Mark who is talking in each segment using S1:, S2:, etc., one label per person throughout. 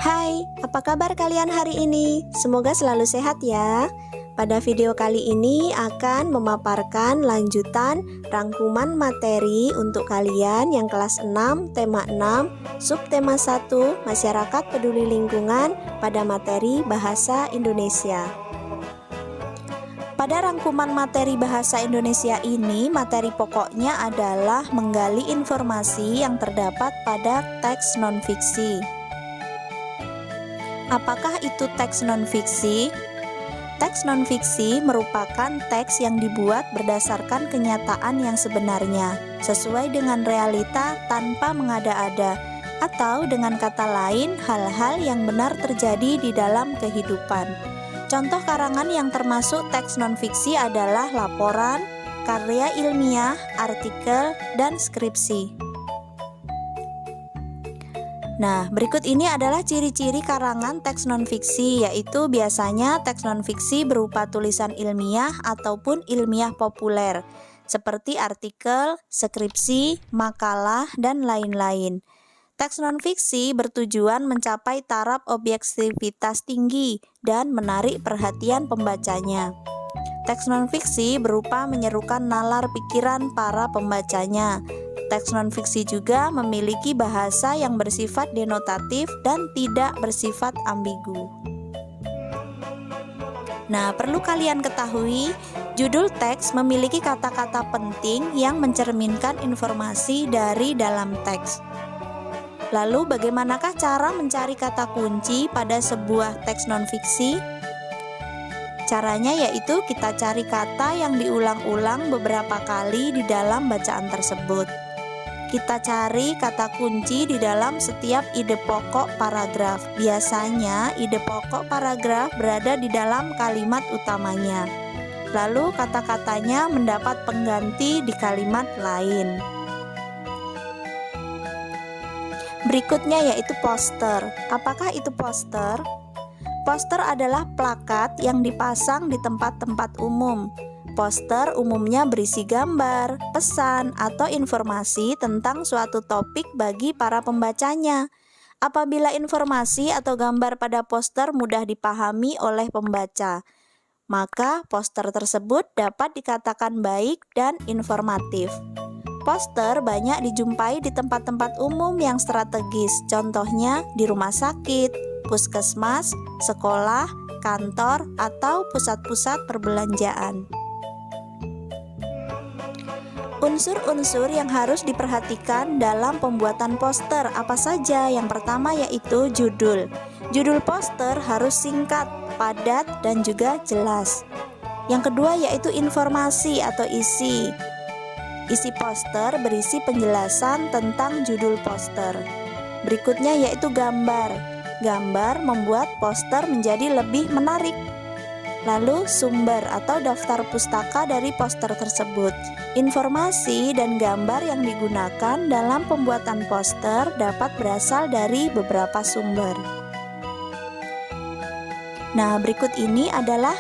S1: Hai, apa kabar kalian hari ini? Semoga selalu sehat ya. Pada video kali ini akan memaparkan lanjutan rangkuman materi untuk kalian yang kelas 6, tema 6, subtema 1, Masyarakat Peduli Lingkungan pada materi Bahasa Indonesia. Pada rangkuman materi Bahasa Indonesia ini, materi pokoknya adalah menggali informasi yang terdapat pada teks non-fiksi. Apakah itu teks non-fiksi? Teks non-fiksi merupakan teks yang dibuat berdasarkan kenyataan yang sebenarnya, sesuai dengan realita tanpa mengada-ada, atau dengan kata lain, hal-hal yang benar terjadi di dalam kehidupan. Contoh karangan yang termasuk teks non-fiksi adalah laporan, karya ilmiah, artikel, dan skripsi. Nah, berikut ini adalah ciri-ciri karangan teks non-fiksi, yaitu biasanya teks non-fiksi berupa tulisan ilmiah ataupun ilmiah populer, seperti artikel, skripsi, makalah, dan lain-lain. Teks non-fiksi bertujuan mencapai taraf objektivitas tinggi dan menarik perhatian pembacanya. Teks non-fiksi berupa menyerukan nalar pikiran para pembacanya. Teks non-fiksi juga memiliki bahasa yang bersifat denotatif dan tidak bersifat ambigu. Nah, perlu kalian ketahui, judul teks memiliki kata-kata penting yang mencerminkan informasi dari dalam teks. Lalu, bagaimanakah cara mencari kata kunci pada sebuah teks non-fiksi? Caranya yaitu kita cari kata yang diulang-ulang beberapa kali di dalam bacaan tersebut. Kita cari kata kunci di dalam setiap ide pokok paragraf. Biasanya ide pokok paragraf berada di dalam kalimat utamanya. Lalu kata-katanya mendapat pengganti di kalimat lain. Berikutnya yaitu poster. Apakah itu poster? Poster adalah plakat yang dipasang di tempat-tempat umum. Poster umumnya berisi gambar, pesan, atau informasi tentang suatu topik bagi para pembacanya. Apabila informasi atau gambar pada poster mudah dipahami oleh pembaca, maka poster tersebut dapat dikatakan baik dan informatif. Poster banyak dijumpai di tempat-tempat umum yang strategis, contohnya di rumah sakit, puskesmas, sekolah, kantor, atau pusat-pusat perbelanjaan. Unsur-unsur yang harus diperhatikan dalam pembuatan poster apa saja? Yang pertama yaitu judul. Judul poster harus singkat, padat, dan juga jelas. Yang kedua yaitu informasi atau isi. Isi poster berisi penjelasan tentang judul poster. Berikutnya yaitu gambar. Gambar membuat poster menjadi lebih menarik. Lalu sumber atau daftar pustaka dari poster tersebut. Informasi dan gambar yang digunakan dalam pembuatan poster dapat berasal dari beberapa sumber. Nah, berikut ini adalah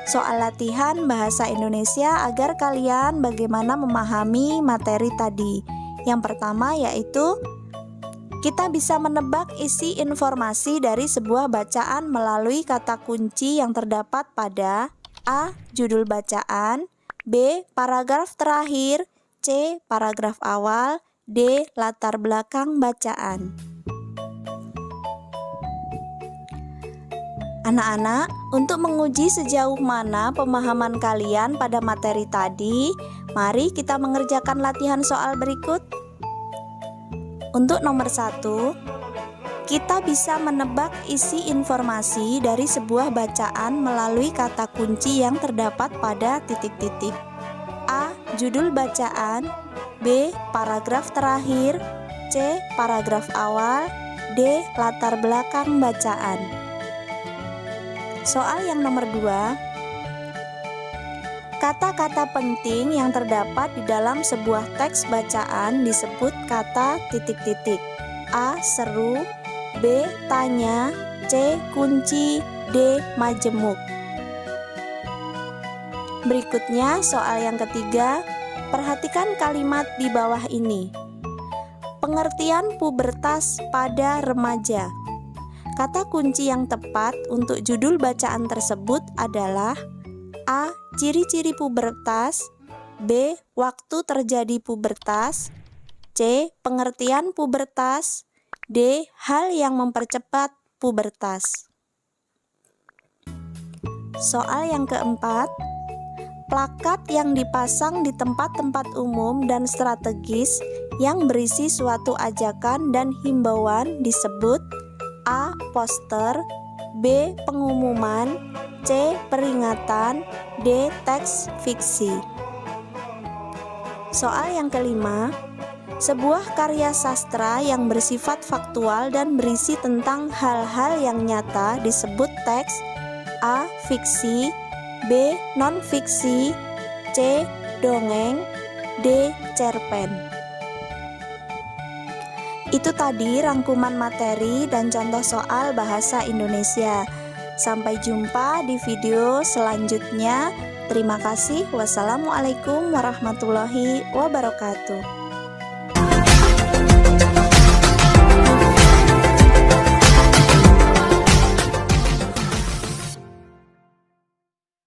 S1: soal latihan bahasa Indonesia agar kalian bagaimana memahami materi tadi. Yang pertama yaitu kita bisa menebak isi informasi dari sebuah bacaan melalui kata kunci yang terdapat pada A. Judul bacaan, B. Paragraf terakhir, C. Paragraf awal, D. Latar belakang bacaan. Anak-anak, untuk menguji sejauh mana pemahaman kalian pada materi tadi, mari kita mengerjakan latihan soal berikut. Untuk nomor 1, kita bisa menebak isi informasi dari sebuah bacaan melalui kata kunci yang terdapat pada titik-titik. A. Judul bacaan, B. Paragraf terakhir, C. Paragraf awal, D. Latar belakang bacaan. Soal yang nomor 2, kata-kata penting yang terdapat di dalam sebuah teks bacaan disebut kata titik-titik. A. Seru, B. Tanya, C. Kunci, D. Majemuk. Berikutnya soal yang ketiga, perhatikan kalimat di bawah ini. Pengertian pubertas pada remaja. Kata kunci yang tepat untuk judul bacaan tersebut adalah A. Ciri-ciri pubertas, B. Waktu terjadi pubertas, C. Pengertian pubertas, D. Hal yang mempercepat pubertas. Soal yang keempat, plakat yang dipasang di tempat-tempat umum dan strategis yang berisi suatu ajakan dan himbauan disebut A. Poster, B. Pengumuman, C. Peringatan, D. Teks fiksi. Soal yang kelima, sebuah karya sastra yang bersifat faktual dan berisi tentang hal-hal yang nyata disebut teks A. Fiksi, B. Non-fiksi, C. Dongeng, D. Cerpen. Itu tadi rangkuman materi dan contoh soal bahasa Indonesia. Sampai jumpa di video selanjutnya. Terima kasih. Wassalamualaikum warahmatullahi wabarakatuh.